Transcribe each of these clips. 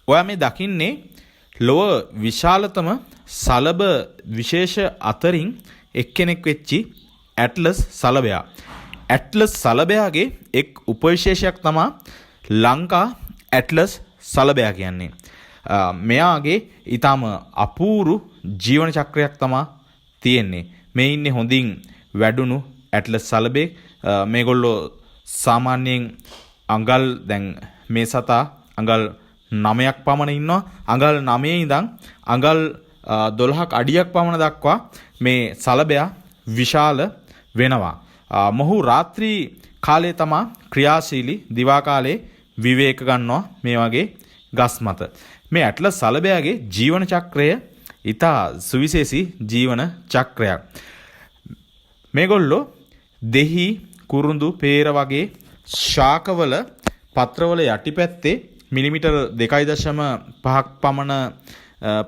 ඔයා මේ දකින්නේ ලොව විශාලතම සලබ විශේෂ අතරින් එක්කෙනෙක් වෙච්චි ඇට්ලස් සලබයා. ඇට්ලස් සලබයාගේ එක් උපවිශේෂයක් තමයි ලංකා ඇට්ලස් සලබයා කියන්නේ. මෙයාගේ ඊටම අපූරු ජීවන චක්‍රයක් තමයි තියෙන්නේ. මේ ඉන්නේ හොඳින් වැඩුණු ඇට්ලස් සලබේ. මේගොල්ලෝ සාමාන්‍යයෙන් අඟල් දැන් මේ සතා අඟල් 9ක් පමණ ඉන්නවා. අඟල් 9 ඉඳන් අඟල් 12ක් අඩියක් පමණ දක්වා මේ සලබයා විශාල වෙනවා. මොහු රාත්‍රී කාලයේ තමා ක්‍රියාශීලී, දිවා කාලයේ විවේක ගන්නවා මේ වගේ ගස් මත. මේ ඇට්ලස් සලබයාගේ ජීවන චක්‍රය ඉතා සුවිශේෂී ජීවන චක්‍රයක්. මේගොල්ලෝ දෙහි, කුරුඳු, peer වගේ ශාකවල පත්‍රවල යටිපැත්තේ මිලිමීටර් 2.5ක් පමණ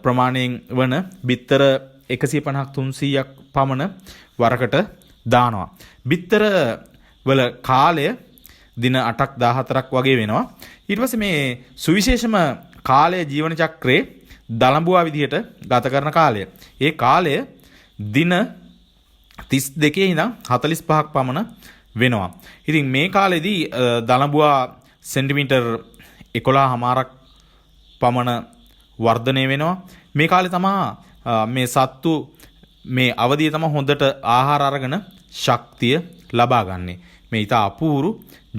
ප්‍රමාණයෙන් වන බිත්තර 150ක් 300ක් පමණ වරකට දානවා. බිත්තර වල කාලය දින 8ක් 14ක් වගේ වෙනවා. ඊට පස්සේ මේ සුවිශේෂම කාලය ජීවන චක්‍රයේ දලඹුවා විදිහට ගත කරන කාලය. ඒ කාලය දින 32 ඉඳන් 45ක් පමණ වෙනවා. ඉතින් මේ කාලෙදී දලඹුවා සෙන්ටිමීටර් 11.5ක් පමණ වර්ධනය වෙනවා. මේ කාලේ තමයි මේ සත්තු මේ අවදියේ තමයි හොඳට ආහාර අරගෙන ශක්තිය ලබා ගන්නෙ. මේ ඊට අපූරු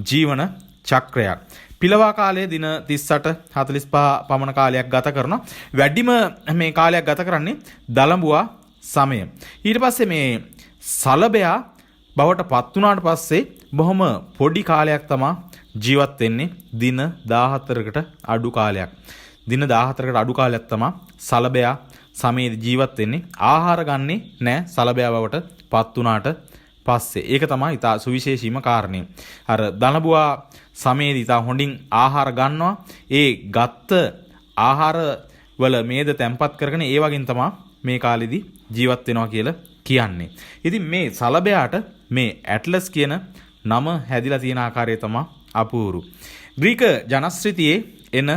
ජීවන චක්‍රයක්. පිලවා කාලයේ දින 38 45 පමණ කාලයක් ගත කරනවා. වැඩිම මේ කාලයක් ගත කරන්නේ දලඹුවා සමය. ඊට පස්සේ මේ සලබයා බවට පත් වුණාට පස්සේ බොහොම පොඩි කාලයක් තමයි ජීවත් වෙන්නේ. දින 14කට අඩු කාලයක්. දින 14කට අඩු කාලයක් තමයි සලබයා සමයේ ජීවත් වෙන්නේ. ආහාර ගන්නේ නැහැ සලබයා බවට පත් වුණාට පස්සේ. ඒක තමයි ඉතා සුවිශේෂීම කාරණේ. අර දලඹුවා සමයේදී ඉතා හොඳින් ආහාර ගන්නවා. ඒ ගත්ත ආහාර වල මේද තැම්පත් කරගෙන ඒ වගේන් තමයි මේ කාලෙදී ජීවත් වෙනවා කියලා කියන්නේ. ඉතින් මේ සලබයාට මේ ඇට්ලස් කියන නම හැදිලා තියෙන ආකාරය තමයි අපූරු. ග්‍රීක ජනශ්‍රුතියේ එන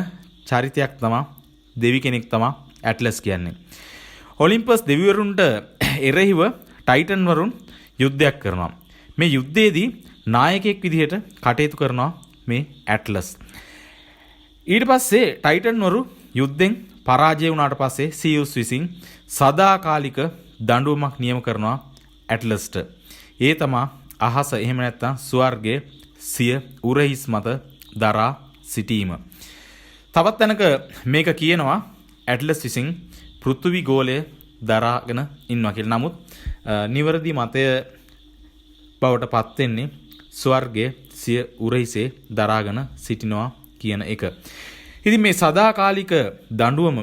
චරිතයක් තමයි දෙවි කෙනෙක් තමයි ඇට්ලස් කියන්නේ. ඔලිම්පස් දෙවිවරුන්ට එරෙහිව ටයිටන් වරුන් යුද්ධයක් කරනවා. මේ යුද්ධයේදී නායකයෙක් විදිහට කටයුතු කරනවා මේ ඇට්ලස්. ඊට පස්සේ ටයිටන් වරු යුද්ධෙන් පරාජය වුණාට පස්සේ සියුස් විසින් සදාකාලික දඬුවමක් නියම කරනවා ඇට්ලස්ට. ඒ තමයි අහස එහෙම නැත්නම් ස්වර්ගයේ සිය උරහිස් මත දරා සිටීම. තවත් තැනක මේක කියනවා ඇට්ලස් විසින් පෘථිවි ගෝලය දරාගෙන ඉන්නවා කියලා. නමුත් නිවැරදි මතය බවට පත් වෙන්නේ ස්වර්ගයේ සිය උරහිසේ දරාගෙන සිටිනවා කියන එක. ඉතින් මේ සදාකාලික දඬුවම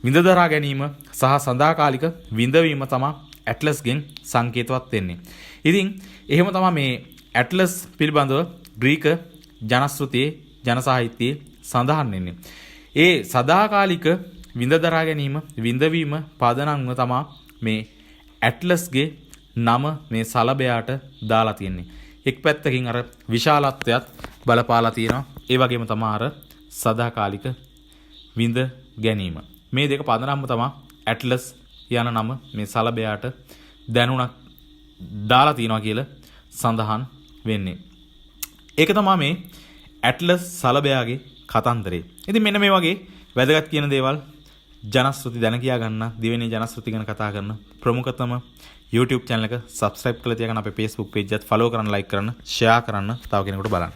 විඳ දරා ගැනීම සහ සදාකාලික විඳවීම තමයි ඇට්ලස්ගෙන් සංකේතවත් වෙන්නේ. ඉතින් එහෙම තමයි මේ ඇට්ලස් පිළිබඳව ග්‍රීක ජනශ්‍රුතියේ ජන සාහිත්‍යයේ සඳහන් වෙන්නේ. ඒ සදාකාලික විඳ දරා ගැනීම විඳවීම පදනම්ව තමයි මේ ඇට්ලස්ගේ නම මේ සලබයාට දාලා තියෙන්නේ. එක් පැත්තකින් අර විශාලත්වයත් බලපාලා තියෙනවා. ඒ වගේම තමයි අර සදාකාලික විඳ ගැනීම. මේ දෙක පදනම්ව තමයි ඇට්ලස් යන නම මේ සලබයාට දැනුණක් දාලා තියෙනවා කියලා සඳහන් වෙන්නේ. ඒක තමයි මේ ඇට්ලස් සලබයාගේ කතන්දරේ. ඉතින් මෙන්න මේ වගේ වැදගත් කියන දේවල් ජනශ්‍රුති දැන කියා ගන්න, දිවෙනේ ජනශ්‍රුති ගැන කතා කරන ප්‍රමුඛතම YouTube channel එක subscribe කරලා තියාගන්න. අපේ Facebook page එකත් follow කරන්න, like කරන්න, share කරන්න, තව කෙනෙකුට බලන්න.